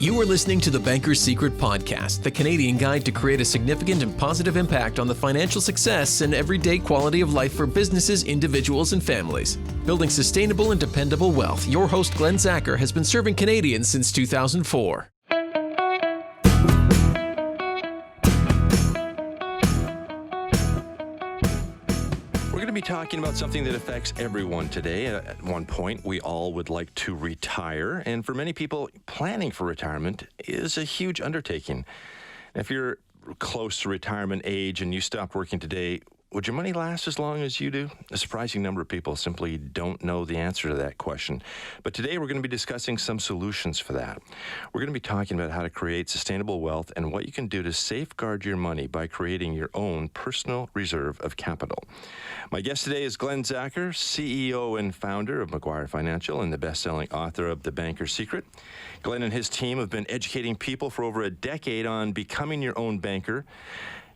You are listening to the Banker's Secret Podcast, the Canadian guide to create a significant and positive impact on the financial success and everyday quality of life for businesses, individuals, and families. Building sustainable and dependable wealth, your host Glen Zacher has been serving Canadians since 2004. We're going to be talking about something that affects everyone today. At one point, we all would like to retire, and for many people, planning for retirement is a huge undertaking. If you're close to retirement age and you stopped working today, would your money last as long as you do? A surprising number of people simply don't know the answer to that question. But today we're going to be discussing some solutions for that. We're going to be talking about how to create sustainable wealth and what you can do to safeguard your money by creating your own personal reserve of capital. My guest today is Glen Zacher, CEO and founder of Maguire Financial and the best-selling author of The Banker's Secret. Glen and his team have been educating people for over a decade on becoming your own banker,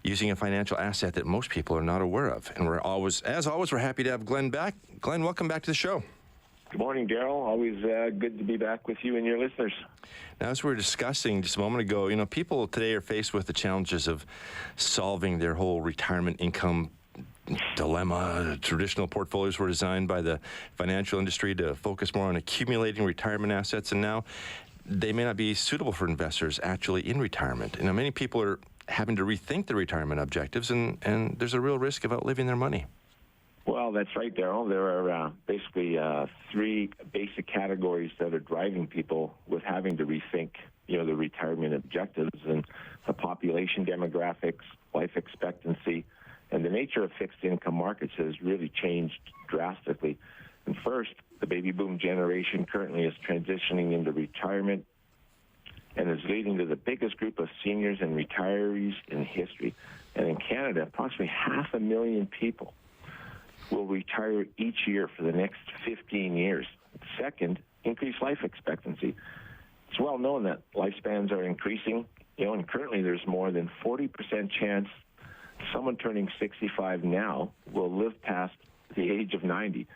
using a financial asset that most people are not aware of. And we're always happy to have Glen back. Glen, welcome back to the show. Good morning, Daryl. Always good to be back with you and your listeners. Now, as we were discussing just a moment ago, people today are faced with the challenges of solving their whole retirement income dilemma. Traditional portfolios were designed by the financial industry to focus more on accumulating retirement assets, and now they may not be suitable for investors actually in retirement. Many people are having to rethink their retirement objectives, and there's a real risk of outliving their money. Well, that's right, Daryl. There are basically three basic categories that are driving people with having to rethink, the retirement objectives, and the population demographics, life expectancy, and the nature of fixed income markets has really changed drastically. And first, the baby boom generation currently is transitioning into retirement and is leading to the biggest group of seniors and retirees in history. And in Canada, approximately 500,000 people will retire each year for the next 15 years. Second, increased life expectancy. It's well known that lifespans are increasing, and currently there's more than 40% chance someone turning 65 now will live past the age of 90.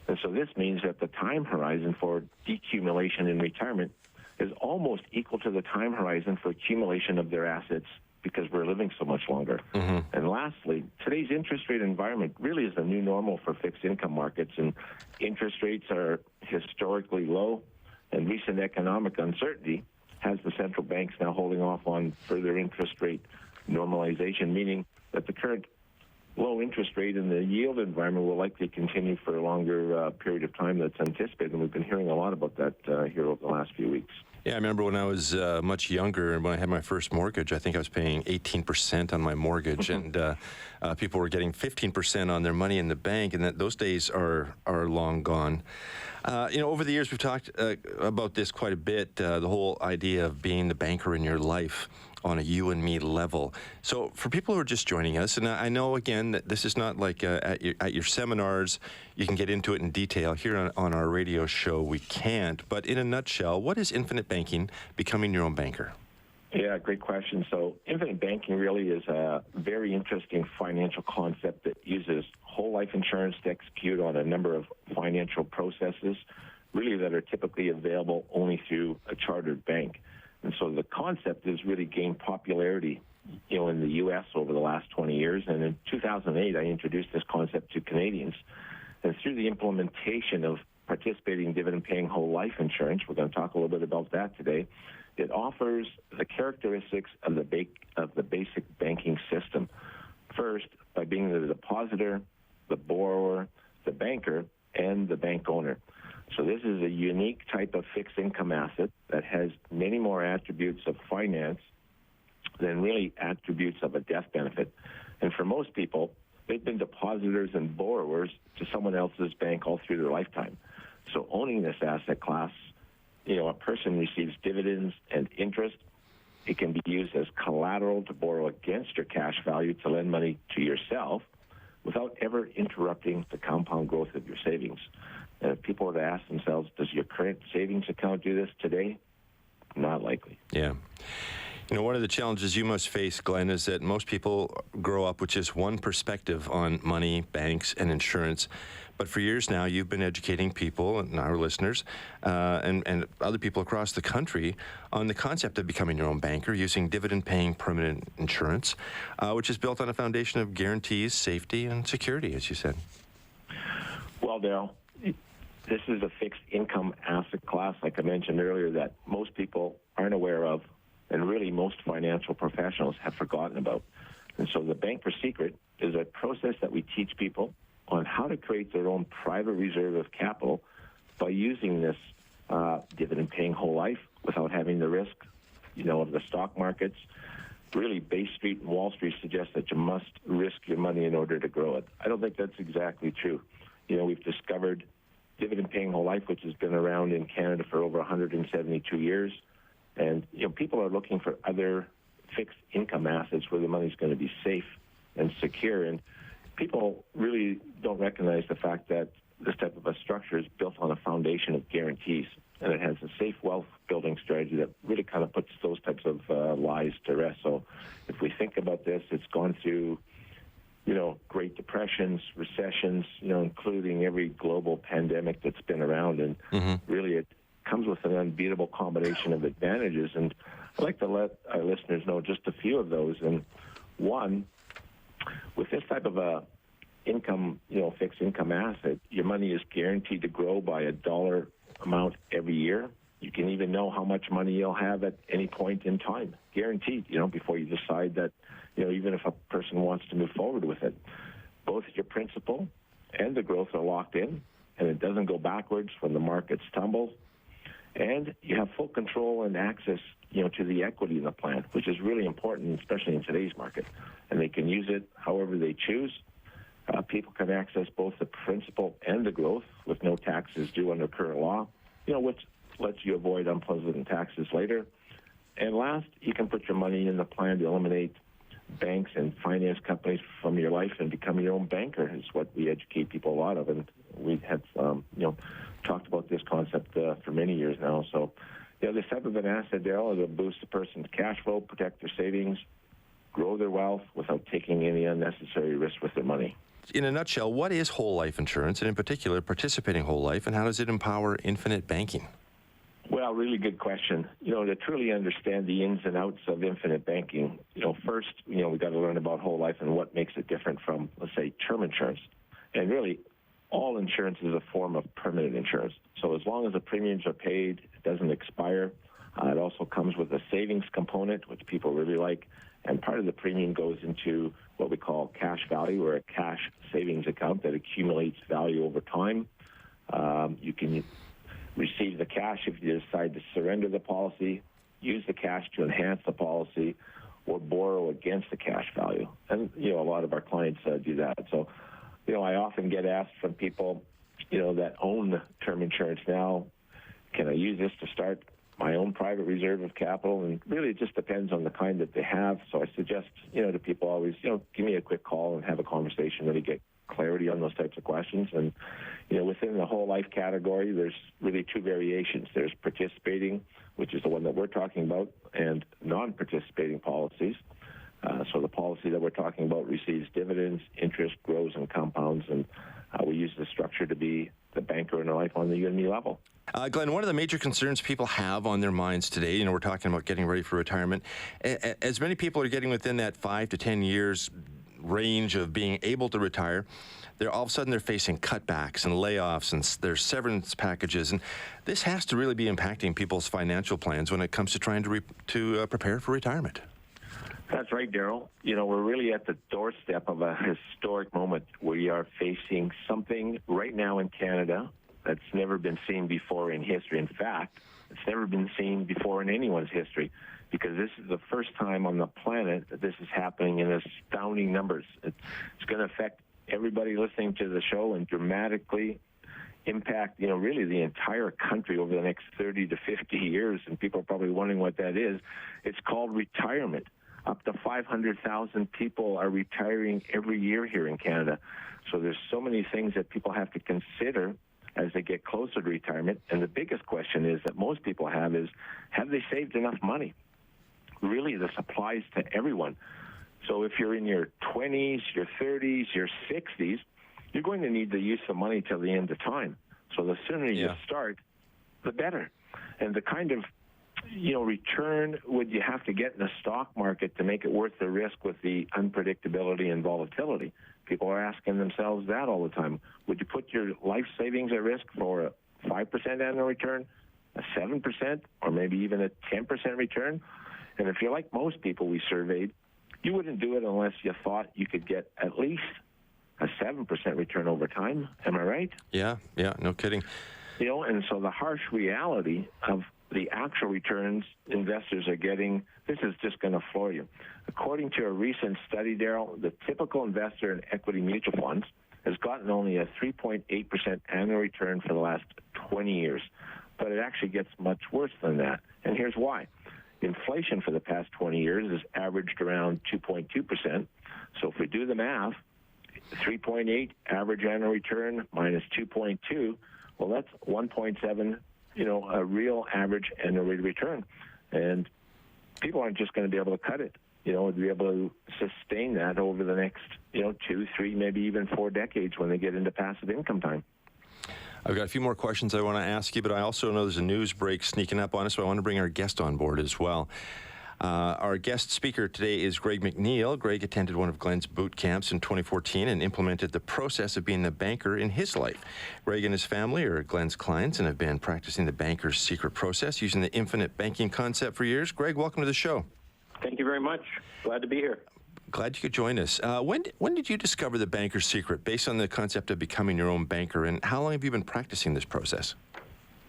And so this means that the time horizon for decumulation in retirement is almost equal to the time horizon for accumulation of their assets because we're living so much longer. Mm-hmm. And lastly, today's interest rate environment really is the new normal for fixed income markets, and interest rates are historically low, and recent economic uncertainty has the central banks now holding off on further interest rate normalization, meaning that the current low interest rate in the yield environment will likely continue for a longer period of time that's anticipated, and we've been hearing a lot about that here over the last few weeks. Yeah, I remember when I was much younger, and when I had my first mortgage, I think I was paying 18% on my mortgage, and people were getting 15% on their money in the bank, and those days are long gone. Over the years, we've talked about this quite a bit, the whole idea of being the banker in your life on a you and me level. So for people who are just joining us, and I know, again, that this is not like at your seminars, you can get into it in detail. Here on our radio show, we can't. But in a nutshell, what is infinite banking, becoming your own banker? Yeah, great question. So infinite banking really is a very interesting financial concept that uses whole life insurance to execute on a number of financial processes, really that are typically available only through a chartered bank. And so the concept has really gained popularity, in the U.S. over the last 20 years. And in 2008, I introduced this concept to Canadians. And through the implementation of participating dividend-paying whole life insurance, we're going to talk a little bit about that today, it offers the characteristics of the basic banking system. First, by being the depositor, the borrower, the banker, and the bank owner. So this is a unique type of fixed income asset that has many more attributes of finance than really attributes of a death benefit. And for most people, they've been depositors and borrowers to someone else's bank all through their lifetime. So owning this asset class, a person receives dividends and interest. It can be used as collateral to borrow against your cash value to lend money to yourself without ever interrupting the compound growth of your savings. And if people were to ask themselves, does your current savings account do this today? Not likely. Yeah. You know, one of the challenges you must face, Glenn, is that most people grow up with just one perspective on money, banks, and insurance. But for years now, you've been educating people and our listeners and other people across the country on the concept of becoming your own banker using dividend-paying permanent insurance, which is built on a foundation of guarantees, safety, and security, as you said. Well, Daryl, this is a fixed income asset class, like I mentioned earlier, that most people aren't aware of, and really most financial professionals have forgotten about. And so the Banker's Secret is a process that we teach people on how to create their own private reserve of capital by using this dividend-paying whole life without having the risk, of the stock markets. Really, Bay Street and Wall Street suggest that you must risk your money in order to grow it. I don't think that's exactly true. We've discovered dividend-paying whole life, which has been around in Canada for over 172 years. And, people are looking for other fixed income assets where the money's going to be safe and secure. And people really don't recognize the fact that this type of a structure is built on a foundation of guarantees, and it has a safe wealth building strategy that really kind of puts those types of lies to rest. So if we think about this, it's gone through, Great Depressions, recessions, including every global pandemic that's been around, and really it comes with an unbeatable combination of advantages. And I'd like to let our listeners know just a few of those. And one, with this type of a income, fixed income asset, your money is guaranteed to grow by a dollar amount every year. You can even know how much money you'll have at any point in time, guaranteed, before you decide that, even if a person wants to move forward with it. Both your principal and the growth are locked in, and it doesn't go backwards when the markets tumble. And you have full control and access, to the equity in the plan, which is really important, especially in today's market. And they can use it however they choose. People can access both the principal and the growth with no taxes due under current law, which lets you avoid unpleasant taxes later. And last, you can put your money in the plan to eliminate banks and finance companies from your life and become your own banker is what we educate people a lot of. And we have, talked about this concept for many years now. So, this type of an asset, Daryl, is a boost a person's cash flow, protect their savings, grow their wealth without taking any unnecessary risk with their money. In a nutshell, what is whole life insurance, and in particular, participating whole life, and how does it empower infinite banking? Well, really good question. To truly understand the ins and outs of infinite banking, first, we've got to learn about whole life and what makes it different from, let's say, term insurance. And really, all insurance is a form of permanent insurance. So as long as the premiums are paid, it doesn't expire. It also comes with a savings component, which people really like. And part of the premium goes into what we call cash value, or a cash savings account that accumulates value over time. You can receive the cash if you decide to surrender the policy, use the cash to enhance the policy, or borrow against the cash value. And, a lot of our clients do that. So, I often get asked from people, that own term insurance now, can I use this to start my own private reserve of capital? And really, it just depends on the kind that they have. So I suggest, to people always, give me a quick call and have a conversation, really get clarity on those types of questions. And, within the whole life category, there's really two variations. There's participating, which is the one that we're talking about, and non-participating policies. So the policy that we're talking about receives dividends, interest, grows, and compounds, and we use the structure to be the banker in our life on the you and me level. Glenn, one of the major concerns people have on their minds today, we're talking about getting ready for retirement, as many people are getting within that 5 to 10 years range of being able to retire, all of a sudden they're facing cutbacks and layoffs and there's severance packages, and this has to really be impacting people's financial plans when it comes to trying to prepare for retirement. That's right, Daryl. We're really at the doorstep of a historic moment. We are facing something right now in Canada that's never been seen before in history. In fact, it's never been seen before in anyone's history, because this is the first time on the planet that this is happening in astounding numbers. It's going to affect everybody listening to the show and dramatically impact, really the entire country over the next 30 to 50 years. And people are probably wondering what that is. It's called retirement. Up to 500,000 people are retiring every year here in Canada. So there's so many things that people have to consider as they get closer to retirement. And the biggest question is that most people have is, have they saved enough money? really this applies to everyone. So if you're in your 20s, your 30s, your 60s, you're going to need to use some money till the end of time. So the sooner you start, the better. And the kind of return would you have to get in the stock market to make it worth the risk with the unpredictability and volatility? People are asking themselves that all the time. Would you put your life savings at risk for a 5% annual return, a 7%, or maybe even a 10% return? And if you're like most people we surveyed, you wouldn't do it unless you thought you could get at least a 7% return over time. Am I right? Yeah, no kidding. And so the harsh reality of the actual returns investors are getting, this is just going to floor you. According to a recent study, Daryl, the typical investor in equity mutual funds has gotten only a 3.8% annual return for the last 20 years. But it actually gets much worse than that. And here's why. Inflation for the past 20 years has averaged around 2.2%. So if we do the math, 3.8 average annual return minus 2.2, well, that's 1.7, a real average annual rate of return. And people aren't just going to be able to cut it, to be able to sustain that over the next, 2, 3, maybe even 4 decades when they get into passive income time. I've got a few more questions I want to ask you, but I also know there's a news break sneaking up on us, so I want to bring our guest on board as well. Our guest speaker today is Gregg McNeil. Gregg attended one of Glen's boot camps in 2014 and implemented the process of being a banker in his life. Gregg and his family are Glen's clients and have been practicing the banker's secret process using the infinite banking concept for years. Gregg, welcome to the show. Thank you very much. Glad to be here. Glad you could join us. When did you discover the banker's secret based on the concept of becoming your own banker, and how long have you been practicing this process?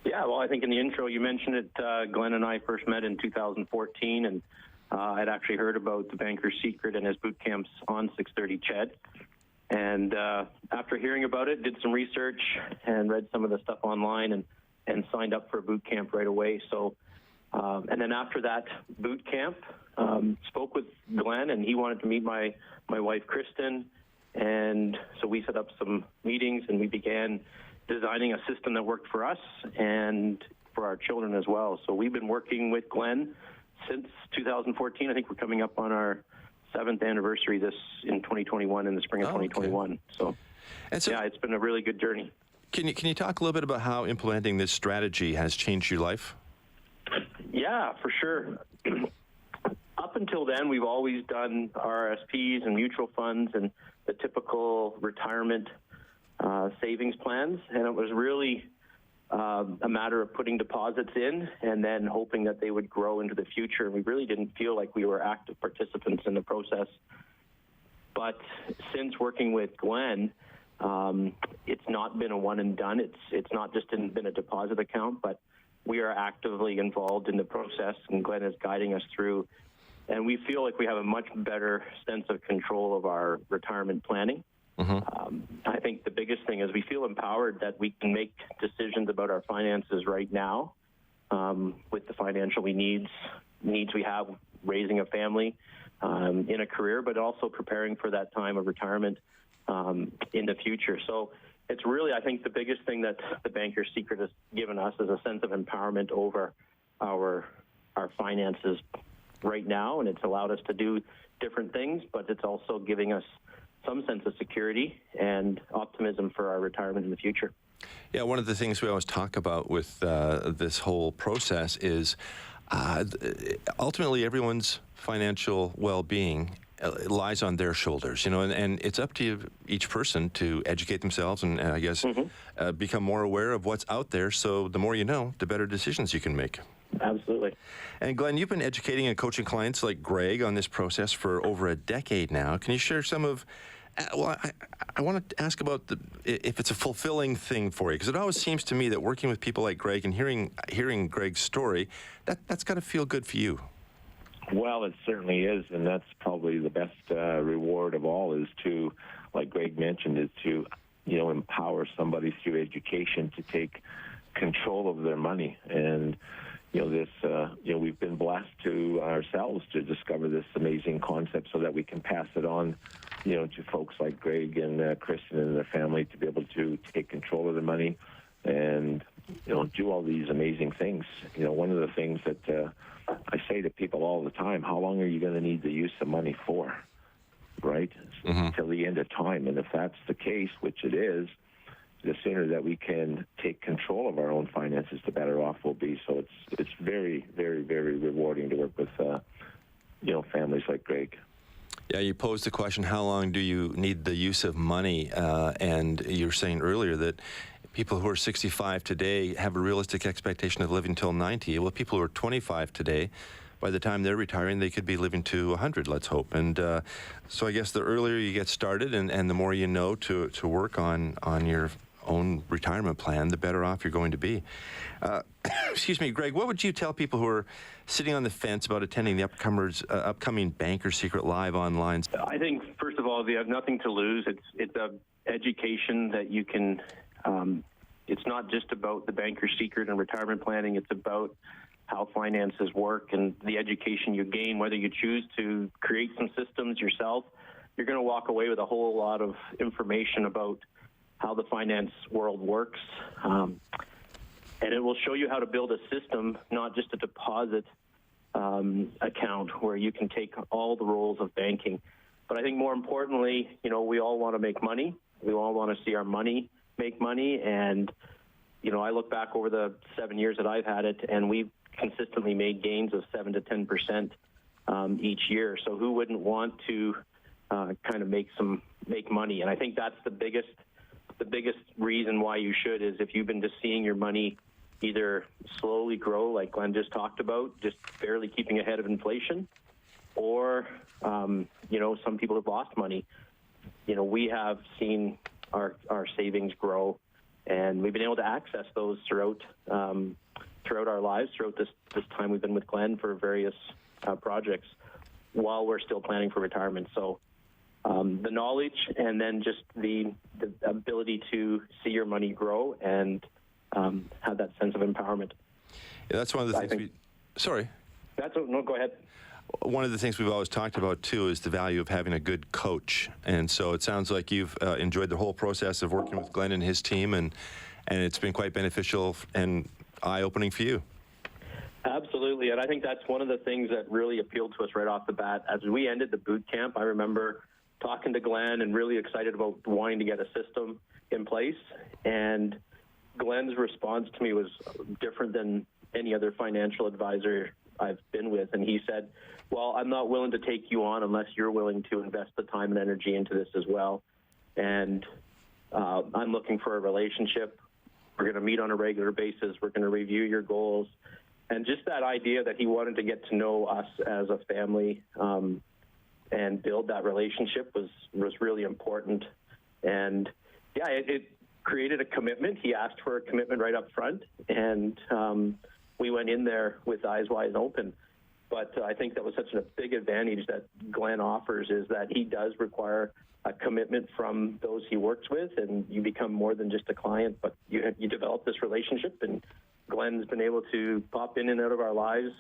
Yeah, well, I think in the intro you mentioned it. Glen and I first met in 2014, and I'd actually heard about the banker's secret and his boot camps on 630 CHED. And after hearing about it, did some research and read some of the stuff online and signed up for a boot camp right away. So, and then after that boot camp, spoke with Glen, and he wanted to meet my wife, Kristen. And so we set up some meetings, and we began designing a system that worked for us and for our children as well. So we've been working with Glen since 2014. I think we're coming up on our 7th anniversary in 2021, in the spring of 2021. Okay. So yeah, it's been a really good journey. Can you talk a little bit about how implementing this strategy has changed your life? Yeah, for sure. Up until then, we've always done RRSPs and mutual funds and the typical retirement savings plans, and it was really a matter of putting deposits in and then hoping that they would grow into the future. And we really didn't feel like we were active participants in the process. But since working with Glen, it's not been a one and done. It's not just been a deposit account, but we are actively involved in the process, and Glen is guiding us through. And we feel like we have a much better sense of control of our retirement planning. I think the biggest thing is we feel empowered that we can make decisions about our finances right now with the financial needs we have, raising a family, in a career, but also preparing for that time of retirement in the future. So it's really, I think, the biggest thing that the banker's secret has given us is a sense of empowerment over our finances right now, and it's allowed us to do different things, but it's also giving us some sense of security and optimism for our retirement in the future. Yeah, one of the things we always talk about with this whole process is ultimately everyone's financial well-being lies on their shoulders, and it's up to each person to educate themselves and I guess become more aware of what's out there. So the more you know, the better decisions you can make. Absolutely. And Glen, you've been educating and coaching clients like Gregg on this process for over a decade now. Can you share some of, I want to ask about if it's a fulfilling thing for you, because it always seems to me that working with people like Gregg and hearing Gregg's story, that's got to feel good for you. Well, it certainly is, and that's probably the best reward of all is to, like Gregg mentioned, is to, empower somebody through education to take control of their money. And we've been blessed to ourselves to discover this amazing concept so that we can pass it on, to folks like Gregg and Kristen and their family to be able to take control of their money and, do all these amazing things. One of the things that I say to people all the time, how long are you going to need to use the money for, right? Till the end of time. And if that's the case, which it is, the sooner that we can take control of our own finances, the better off we'll be. So it's very, very, very rewarding to work with, families like Gregg. Yeah, you posed the question, how long do you need the use of money? And you were saying earlier that people who are 65 today have a realistic expectation of living till 90. Well, people who are 25 today, by the time they're retiring, they could be living to 100, let's hope. And so I guess the earlier you get started and the more you know to work on your own retirement plan, the better off you're going to be. Excuse me, Gregg, what would you tell people who are sitting on the fence about attending the upcoming Banker Secret Live online? I think, first of all, they have nothing to lose. It's a education that you can, it's not just about the Banker Secret and retirement planning. It's about how finances work and the education you gain, whether you choose to create some systems yourself. You're going to walk away with a whole lot of information about how the finance world works. And it will show you how to build a system, not just a deposit account where you can take all the roles of banking. But I think more importantly, we all want to make money. We all want to see our money make money. And, I look back over the 7 years that I've had it, and we've consistently made gains of 7 to 10% each year. So who wouldn't want to kind of make money? And I think that's the biggest reason why you should is if you've been just seeing your money either slowly grow, like Glen just talked about, just barely keeping ahead of inflation, or, some people have lost money. We have seen our savings grow, and we've been able to access those throughout our lives, throughout this time we've been with Glen for various projects while we're still planning for retirement. So the knowledge and then just the ability to see your money grow and have that sense of empowerment. Yeah, that's one of the things sorry. No, go ahead. One of the things we've always talked about, too, is the value of having a good coach. And so it sounds like you've enjoyed the whole process of working with Glen and his team, and it's been quite beneficial and eye-opening for you. Absolutely, and I think that's one of the things that really appealed to us right off the bat. As we ended the boot camp, I remember talking to Glen and really excited about wanting to get a system in place. And Glen's response to me was different than any other financial advisor I've been with. And he said, well, I'm not willing to take you on unless you're willing to invest the time and energy into this as well. And I'm looking for a relationship. We're going to meet on a regular basis. We're going to review your goals. And just that idea that he wanted to get to know us as a family and build that relationship was really important. And yeah, it created a commitment. He asked for a commitment right up front, and we went in there with eyes wide open. But I think that was such a big advantage that Glen offers, is that he does require a commitment from those he works with, and you become more than just a client, but you develop this relationship. And Glen's been able to pop in and out of our lives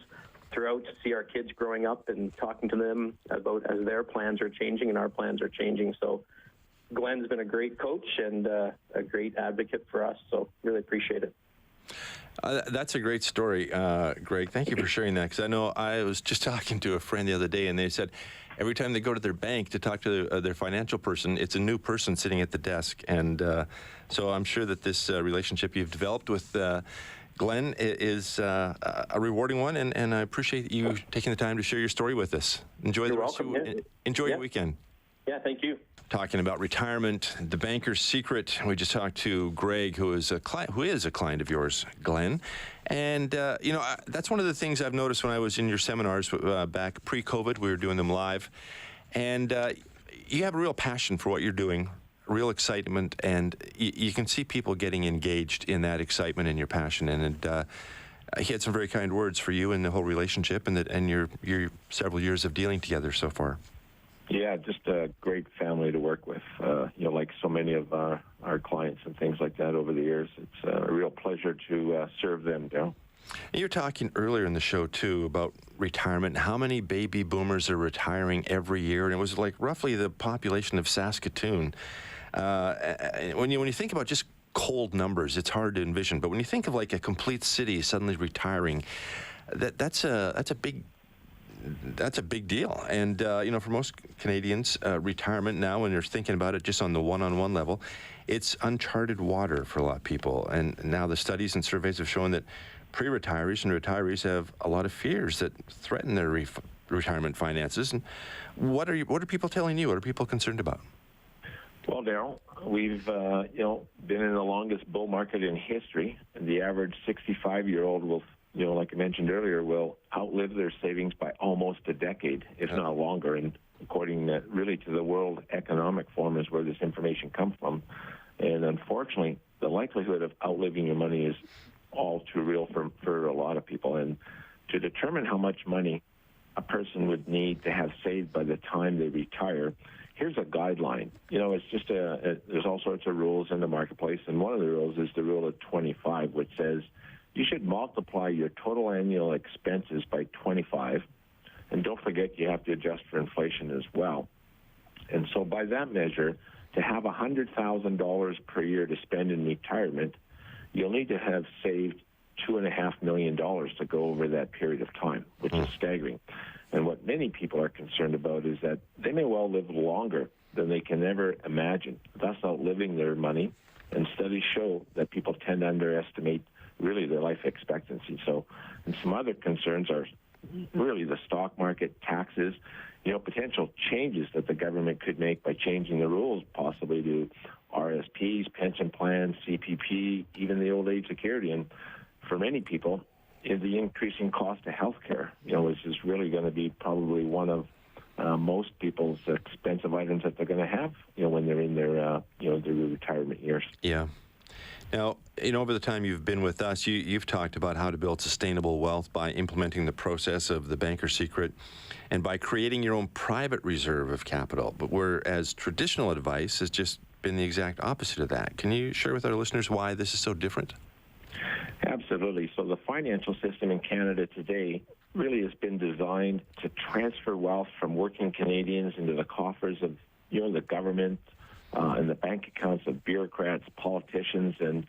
throughout to see our kids growing up and talking to them about as their plans are changing and our plans are changing. So Glen's been a great coach and a great advocate for us, so really appreciate it. That's a great story, Gregg. Thank you for sharing that, because I know I was just talking to a friend the other day, and they said every time they go to their bank to talk to their financial person, it's a new person sitting at the desk. And so I'm sure that this relationship you've developed with Glen is a rewarding one, and I appreciate you taking the time to share your story with us. Enjoy your weekend. Yeah, thank you. Talking about retirement, the Banker's Secret. We just talked to Gregg, who is a client of yours, Glen. And, that's one of the things I've noticed when I was in your seminars back pre-COVID. We were doing them live. And you have a real passion for what you're doing, real excitement, and you can see people getting engaged in that excitement and your passion. And he had some very kind words for you and the whole relationship and your several years of dealing together so far. Yeah, just a great family to work with, like so many of our clients and things like that over the years. It's a real pleasure to serve them, Daryl. You were talking earlier in the show, too, about retirement, how many baby boomers are retiring every year, and it was like roughly the population of Saskatoon. When you think about just cold numbers, it's hard to envision, but when you think of like a complete city suddenly retiring, That's a big deal. And for most Canadians, retirement now, when you're thinking about it just on the one-on-one level, it's uncharted water for a lot of people. And now the studies and surveys have shown that pre-retirees and retirees have a lot of fears that threaten their retirement finances. And what are people telling you? What are people concerned about? Well, Daryl, we've been in the longest bull market in history, and the average 65-year-old will, like I mentioned earlier, will outlive their savings by almost a decade, if not longer. And according really to the World Economic Forum is where this information comes from. And unfortunately, the likelihood of outliving your money is all too real for a lot of people. And to determine how much money a person would need to have saved by the time they retire, here's a guideline. It's just there's all sorts of rules in the marketplace, and one of the rules is the rule of 25, which says you should multiply your total annual expenses by 25, and don't forget you have to adjust for inflation as well. And so by that measure, to have $100,000 per year to spend in retirement, you'll need to have saved $2.5 million to go over that period of time, which is staggering. And what many people are concerned about is that they may well live longer than they can ever imagine, thus outliving their money. And studies show that people tend to underestimate really their life expectancy. So, and some other concerns are really the stock market, taxes, potential changes that the government could make by changing the rules, possibly to RRSPs, pension plans, CPP, even the old age security. And for many people, the increasing cost of health care, which is really going to be probably one of most people's expensive items that they're going to have, when they're in their retirement years. Yeah. Now, over the time you've been with us, you've talked about how to build sustainable wealth by implementing the process of the banker secret and by creating your own private reserve of capital. But whereas traditional advice has just been the exact opposite of that. Can you share with our listeners why this is so different? Absolutely. So the financial system in Canada today really has been designed to transfer wealth from working Canadians into the coffers of, the government and the bank accounts of bureaucrats, politicians, and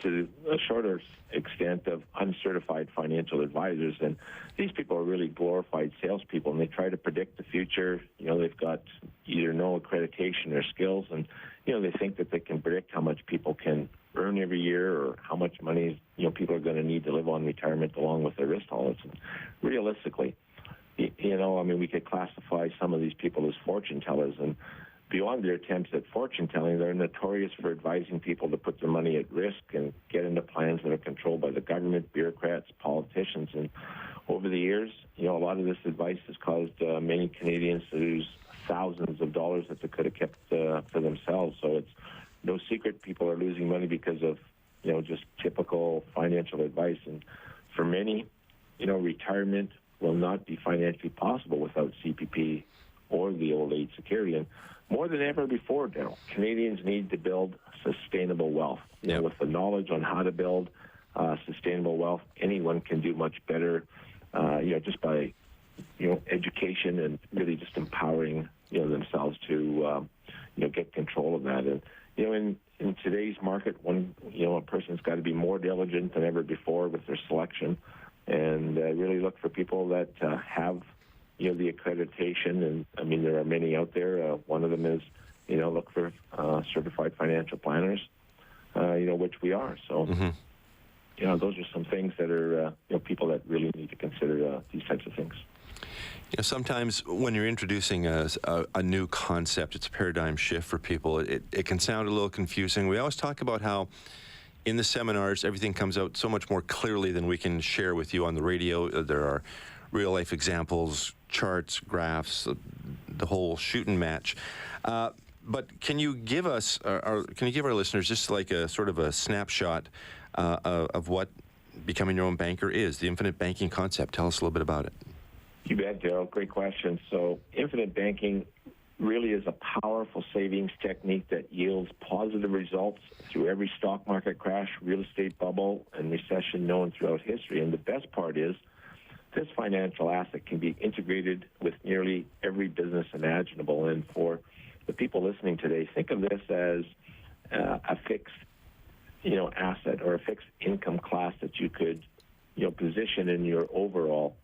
to a shorter extent of uncertified financial advisors. And these people are really glorified salespeople, and they try to predict the future. They've got either no accreditation or skills, and, they think that they can predict how much people can earn every year or how much money, people are going to need to live on retirement along with their risk tolerance. And realistically, we could classify some of these people as fortune tellers, and beyond their attempts at fortune telling, they're notorious for advising people to put their money at risk and get into plans that are controlled by the government, bureaucrats, politicians. And over the years, a lot of this advice has caused many Canadians to lose thousands of dollars that they could have kept for themselves. So it's no secret people are losing money because of, just typical financial advice. And for many, retirement will not be financially possible without CPP or the old age security. And more than ever before, Daryl, Canadians need to build sustainable wealth. With the knowledge on how to build sustainable wealth, anyone can do much better, just by, education and really just empowering, themselves to, get control of that. And, in today's market, a person's got to be more diligent than ever before with their selection and really look for people that have the accreditation. And there are many out there. One of them is, look for certified financial planners, which we are. So, those are some things that are, people that really need to consider these types of things. Sometimes when you're introducing a new concept, it's a paradigm shift for people. It can sound a little confusing. We always talk about how in the seminars, everything comes out so much more clearly than we can share with you on the radio. There are real-life examples, charts, graphs, the whole shoot and match. But can you give us, can you give our listeners just like a sort of a snapshot of what becoming your own banker is, the infinite banking concept? Tell us a little bit about it. You bet, Daryl. Great question. So infinite banking really is a powerful savings technique that yields positive results through every stock market crash, real estate bubble, and recession known throughout history. And the best part is this financial asset can be integrated with nearly every business imaginable. And for the people listening today, think of this as a fixed, asset or a fixed income class that you could position in your overall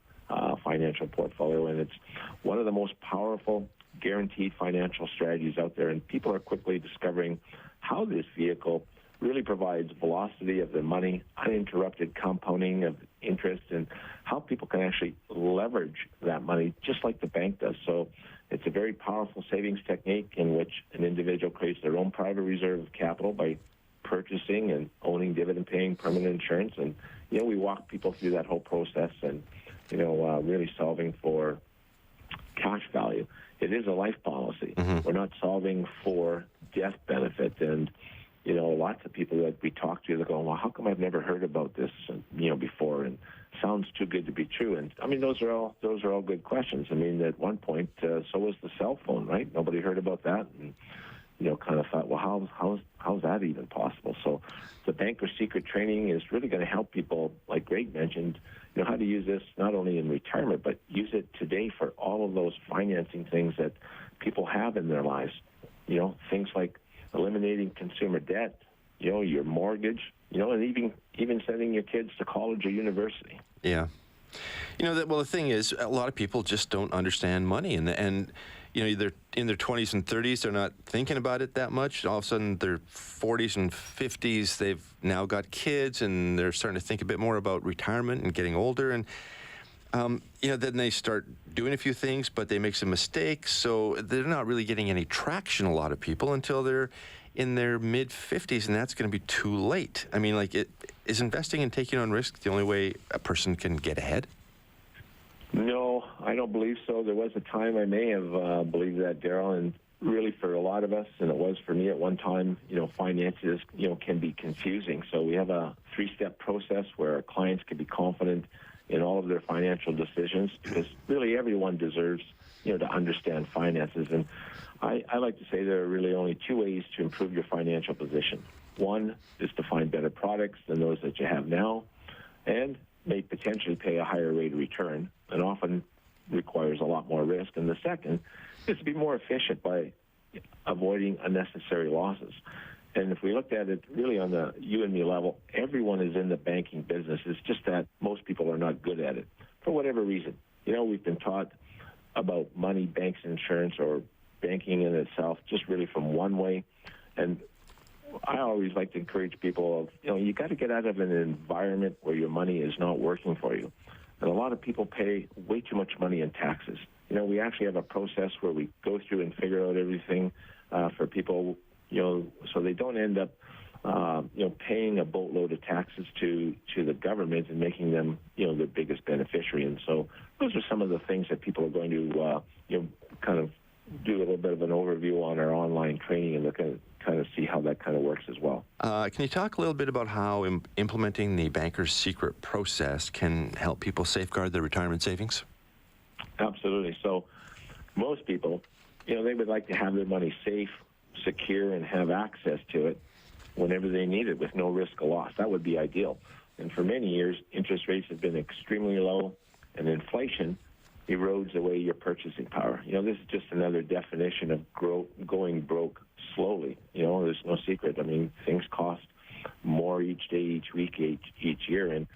financial portfolio. And it's one of the most powerful guaranteed financial strategies out there. And people are quickly discovering how this vehicle really provides velocity of their money, uninterrupted compounding of interest, and how people can actually leverage that money just like the bank does. So it's a very powerful savings technique in which an individual creates their own private reserve of capital by purchasing and owning dividend-paying permanent insurance. And, we walk people through that whole process and, really solving for cash value. It is a life policy. We're not solving for death benefit. And, lots of people that we talk to, they're going, well, how come I've never heard about this, before? And sounds too good to be true. And I mean, those are all good questions. I mean, at one point, so was the cell phone, right? Nobody heard about that, and kind of thought, well, how's that even possible? So the banker secret training is really going to help people, like Greg mentioned, how to use this not only in retirement, but use it today for all of those financing things that people have in their lives. Things like eliminating consumer debt, your mortgage, and even sending your kids to college or university. Yeah. The thing is, a lot of people just don't understand money, and they're in their 20s and 30s, they're not thinking about it that much. All of a sudden, their 40s and 50s, they've now got kids, and they're starting to think a bit more about retirement and getting older, and then they start doing a few things, but they make some mistakes, so they're not really getting any traction, a lot of people, until they're in their mid-50s, and that's going to be too late. I mean, is investing and taking on risk the only way a person can get ahead? No, I don't believe so. There was a time I may have believed that, Daryl, and really for a lot of us, and it was for me at one time, finances, can be confusing. So we have a 3-step process where our clients can be confident in all of their financial decisions, because really everyone deserves, to understand finances. And I like to say there are really only 2 ways to improve your financial position. One is to find better products than those that you have now, and may potentially pay a higher rate of return, and often requires a lot more risk. And the second is to be more efficient by avoiding unnecessary losses. And if we looked at it really on the you and me level, everyone is in the banking business. It's just that most people are not good at it for whatever reason. We've been taught about money, banks, insurance, or banking in itself just really from one way. And I always like to encourage people of, you got to get out of an environment where your money is not working for you. And a lot of people pay way too much money in taxes. We actually have a process where we go through and figure out everything for people, so they don't end up, paying a boatload of taxes to the government and making them, their biggest beneficiary. And so those are some of the things that people are going to, kind of do a little bit of an overview on our online training and look at kind of see how that kind of works as well. Can you talk a little bit about how implementing the banker's secret process can help people safeguard their retirement savings? Absolutely. So most people, they would like to have their money safe, secure, and have access to it whenever they need it with no risk of loss. That would be ideal. And for many years, interest rates have been extremely low, and inflation erodes away your purchasing power. This is just another definition of going broke slowly. There's no secret. I mean, things cost more each day, each week, each year. And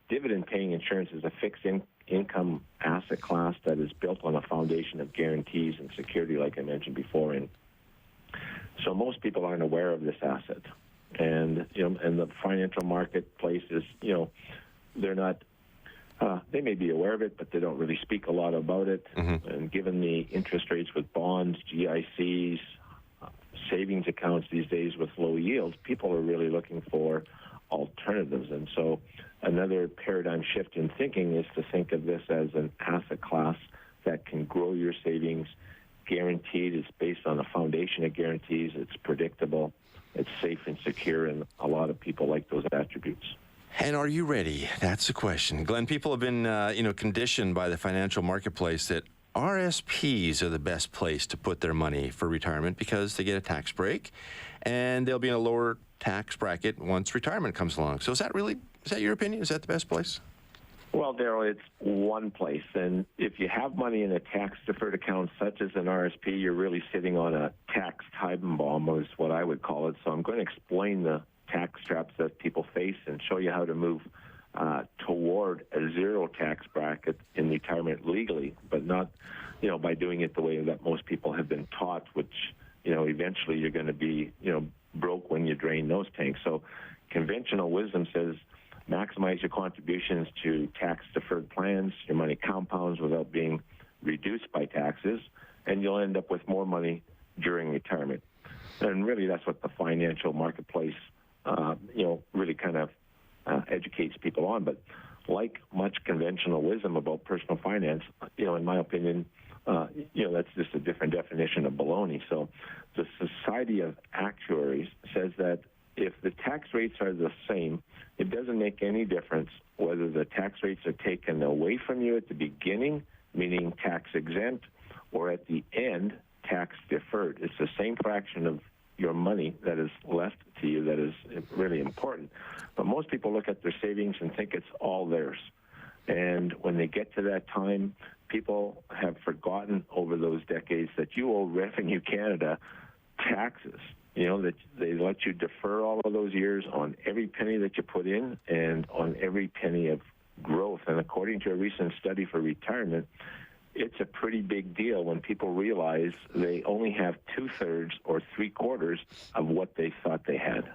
dividend-paying insurance is a fixed income asset class that is built on a foundation of guarantees and security, like I mentioned before. And so most people aren't aware of this asset. And, and the financial marketplace is, they're not, they may be aware of it, but they don't really speak a lot about it. Mm-hmm. And given the interest rates with bonds, GICs, savings accounts these days with low yields, people are really looking for alternatives. And so another paradigm shift in thinking is to think of this as an asset class that can grow your savings, guaranteed. It's based on a foundation of guarantees. It's predictable. It's safe and secure, and a lot of people like those attributes. And are you ready? That's the question. Glenn, people have been, conditioned by the financial marketplace that RSPs are the best place to put their money for retirement because they get a tax break, and they'll be in a lower tax bracket once retirement comes along. So is that your opinion? Is that the best place? Well, Daryl, it's one place. And if you have money in a tax-deferred account such as an RSP, you're really sitting on a tax time bomb, is what I would call it. So I'm going to explain the tax traps that people face and show you how to move toward a zero tax bracket in retirement legally, but not, by doing it the way that most people have been taught, which, eventually you're going to be, broke when you drain those tanks. So conventional wisdom says maximize your contributions to tax-deferred plans. Your money compounds without being reduced by taxes, and you'll end up with more money during retirement. And really, that's what the financial marketplace, really kind of educates people on. But like much conventional wisdom about personal finance, in my opinion, that's just a different definition of baloney. So the Society of Actuaries says that if the tax rates are the same, it doesn't make any difference whether the tax rates are taken away from you at the beginning, meaning tax exempt, or at the end, tax deferred. It's the same fraction of your money that is left to you that is really important. But most people look at their savings and think it's all theirs. And when they get to that time, people have forgotten over those decades that you owe Revenue Canada taxes. That they let you defer all of those years on every penny that you put in and on every penny of growth. And according to a recent study for retirement, it's a pretty big deal when people realize they only have 2/3 or 3/4 of what they thought they had.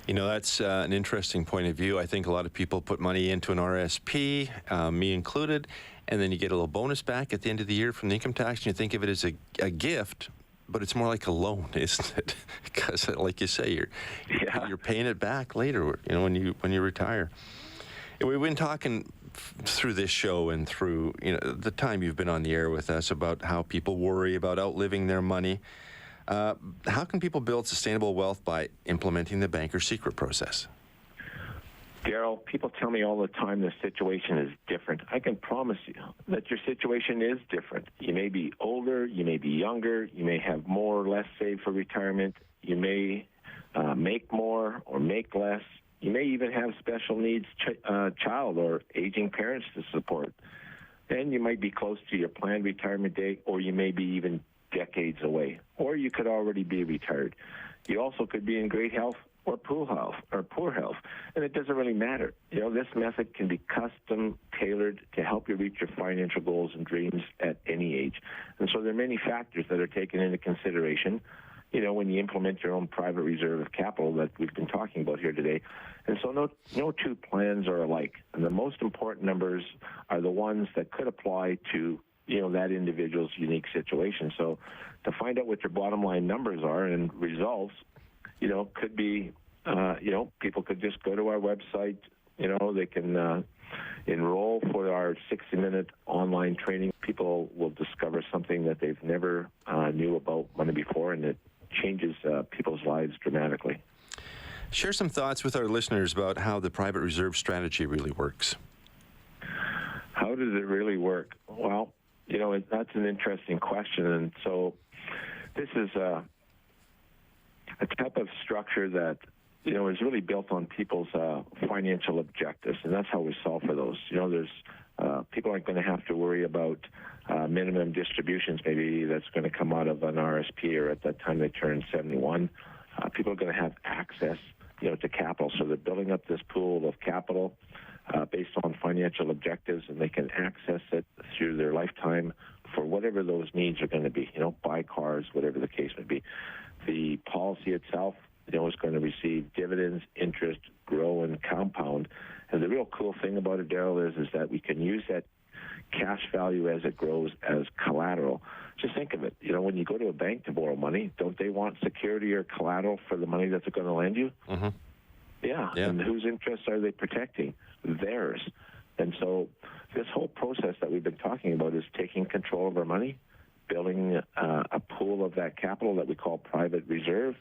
That's an interesting point of view. I think a lot of people put money into an RRSP, me included, and then you get a little bonus back at the end of the year from the income tax, and you think of it as a gift, but it's more like a loan, isn't it? Because, like you say, you're paying it back later, when you retire. We've been talking through this show and through the time you've been on the air with us about how people worry about outliving their money. How can people build sustainable wealth by implementing the banker secret process? Daryl, people tell me all the time the situation is different. I can promise you that your situation is different. You may be older, you may be younger, you may have more or less saved for retirement, you may make more or make less. You may even have special needs child or aging parents to support. Then you might be close to your planned retirement date, or you may be even decades away, or you could already be retired. You also could be in great health or poor health, and it doesn't really matter. This method can be custom tailored to help you reach your financial goals and dreams at any age. And so there are many factors that are taken into consideration, when you implement your own private reserve of capital that we've been talking about here today. And so no two plans are alike. And the most important numbers are the ones that could apply to, that individual's unique situation. So to find out what your bottom line numbers are and results, could be, people could just go to our website. They can enroll for our 60-minute online training. People will discover something that they've never knew about money before, and it changes people's lives dramatically. Share some thoughts with our listeners about how the private reserve strategy really works. How does it really work? Well, that's an interesting question. And so this is a type of structure that, is really built on people's financial objectives, and that's how we solve for those. There's people aren't going to have to worry about minimum distributions, maybe that's going to come out of an RSP or at that time they turn 71. People are going to have access, to capital. So they're building up this pool of capital based on financial objectives, and they can access it through their lifetime for whatever those needs are going to be, buy cars, whatever the case may be. The policy itself, is going to receive dividends, interest, grow, and compound. And the real cool thing about it, Daryl, is that we can use that cash value as it grows as collateral. Just think of it. When you go to a bank to borrow money, don't they want security or collateral for the money that they're going to lend you? Mm-hmm. Yeah. And whose interests are they protecting? Theirs. And so this whole process that we've been talking about is taking control of our money, building a pool of that capital that we call private reserve,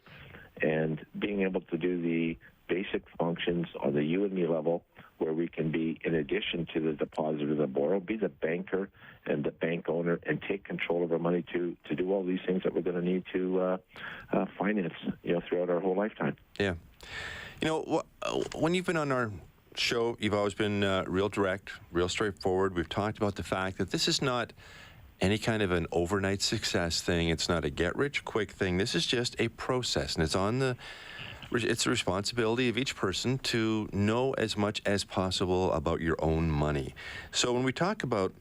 and being able to do the basic functions on the you and me level where we can be, in addition to the depositor and the borrower, be the banker and the bank owner and take control of our money to do all these things that we're going to need to finance, throughout our whole lifetime. Yeah. When you've been on our show, you've always been real direct, real straightforward. We've talked about the fact that this is not any kind of an overnight success thing. It's not a get-rich-quick thing. This is just a process, and it's on the It's the responsibility of each person to know as much as possible about your own money. So when we talk about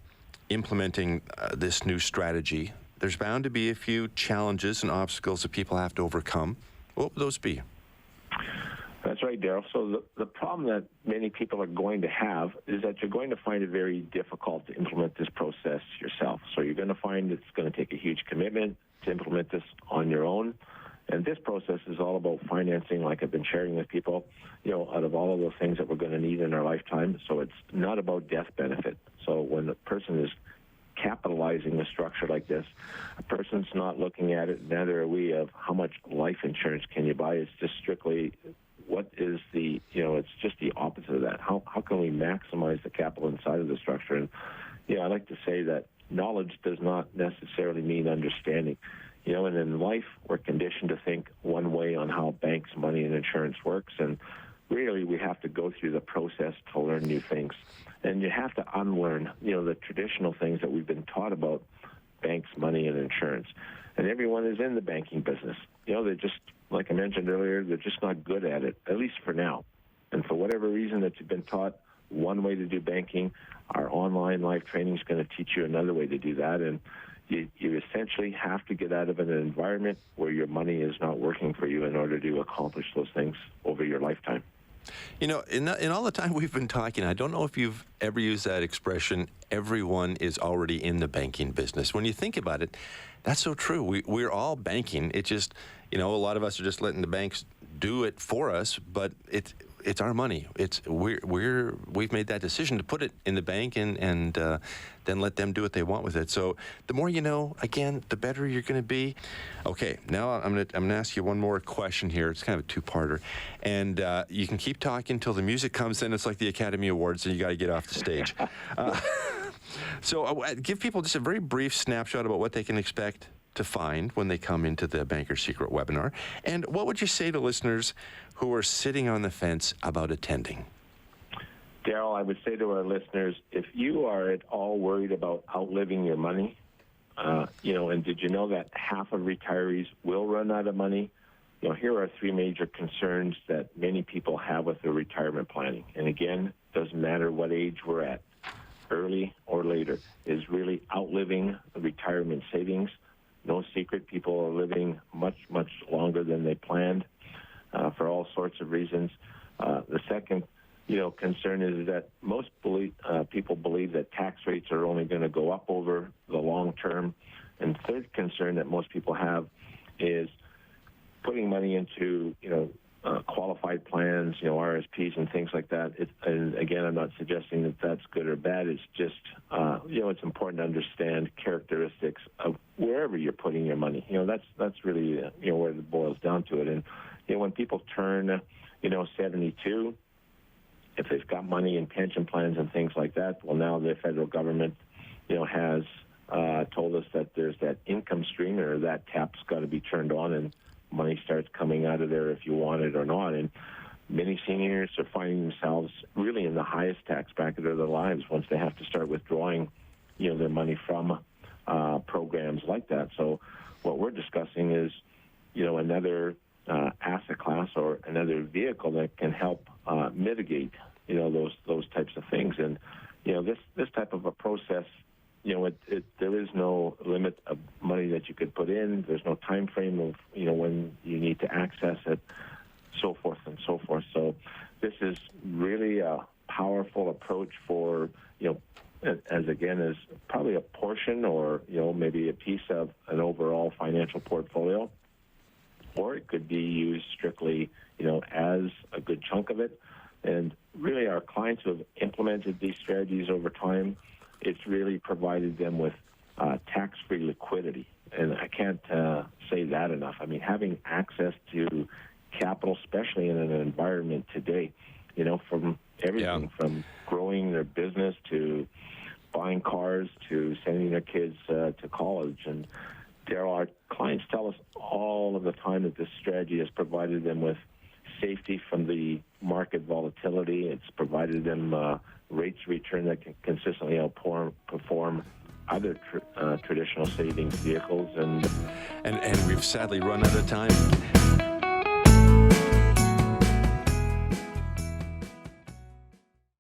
implementing this new strategy, there's bound to be a few challenges and obstacles that people have to overcome. What would those be? That's right, Daryl. So the problem that many people are going to have is that you're going to find it very difficult to implement this process yourself. So you're going to find it's going to take a huge commitment to implement this on your own. And this process is all about financing, like I've been sharing with people, out of all of those things that we're going to need in our lifetime. So it's not about death benefit. So when a person is capitalizing a structure like this, a person's not looking at it, neither are we, of how much life insurance can you buy. It's just strictly what is the, it's just the opposite of that. How can we maximize the capital inside of the structure? And, I like to say that knowledge does not necessarily mean understanding. And in life, we're conditioned to think one way on how banks, money, and insurance works. And really, we have to go through the process to learn new things. And you have to unlearn, the traditional things that we've been taught about banks, money, and insurance. And everyone is in the banking business. They're just, like I mentioned earlier, they're just not good at it, at least for now. And for whatever reason that you've been taught one way to do banking, our online live training is going to teach you another way to do that. And you essentially have to get out of an environment where your money is not working for you in order to accomplish those things over your lifetime. In all the time we've been talking, I don't know if you've ever used that expression, everyone is already in the banking business. When you think about it, that's so true. We're all banking. It just, a lot of us are just letting the banks do it for us, but it's our money. We've made that decision to put it in the bank and then let them do what they want with it. So the more you know, again, the better you're going to be. Okay, now I'm going to ask you one more question here. It's kind of a two-parter, and you can keep talking until the music comes in. It's like the Academy Awards, and you got to get off the stage. So give people just a very brief snapshot about what they can expect to find when they come into the Banker's Secret webinar. And what would you say to listeners who are sitting on the fence about attending? Daryl, I would say to our listeners, if you are at all worried about outliving your money, and did you know that half of retirees will run out of money? Here are three major concerns that many people have with their retirement planning. And again, doesn't matter what age we're at, early or later, is really outliving the retirement savings. No secret, people are living much, much longer than they planned for all sorts of reasons. The second, concern is that most people believe that tax rates are only going to go up over the long term. And third concern that most people have is putting money into, qualified plans, RRSPs and things like that. And again, I'm not suggesting that that's good or bad. It's just, it's important to understand characteristics of wherever you're putting your money. That's really, where it boils down to it. And, when people turn, 72, if they've got money in pension plans and things like that, well, now the federal government, has told us that there's that income stream, or that tap's got to be turned on, and money starts coming out of there if you want it or not. And many seniors are finding themselves really in the highest tax bracket of their lives once they have to start withdrawing, their money from programs like that. So what we're discussing is, another asset class or another vehicle that can help mitigate, those types of things. And, this type of a process, there is no limit of money that you could put in. There's no time frame of, when you need to access it, so forth and so forth. So this is really a powerful approach for, as probably a portion or, maybe a piece of an overall financial portfolio. Or it could be used strictly, as a good chunk of it. And really our clients who have implemented these strategies over time, it's really provided them with tax-free liquidity. And I can't say that enough. I mean, having access to capital, especially in an environment today, from everything from growing their business to buying cars to sending their kids to college. And Daryl, our clients tell us all of the time that this strategy has provided them with safety from the market volatility. It's provided them rates of return that can consistently outperform other traditional savings vehicles. And we've sadly run out of time.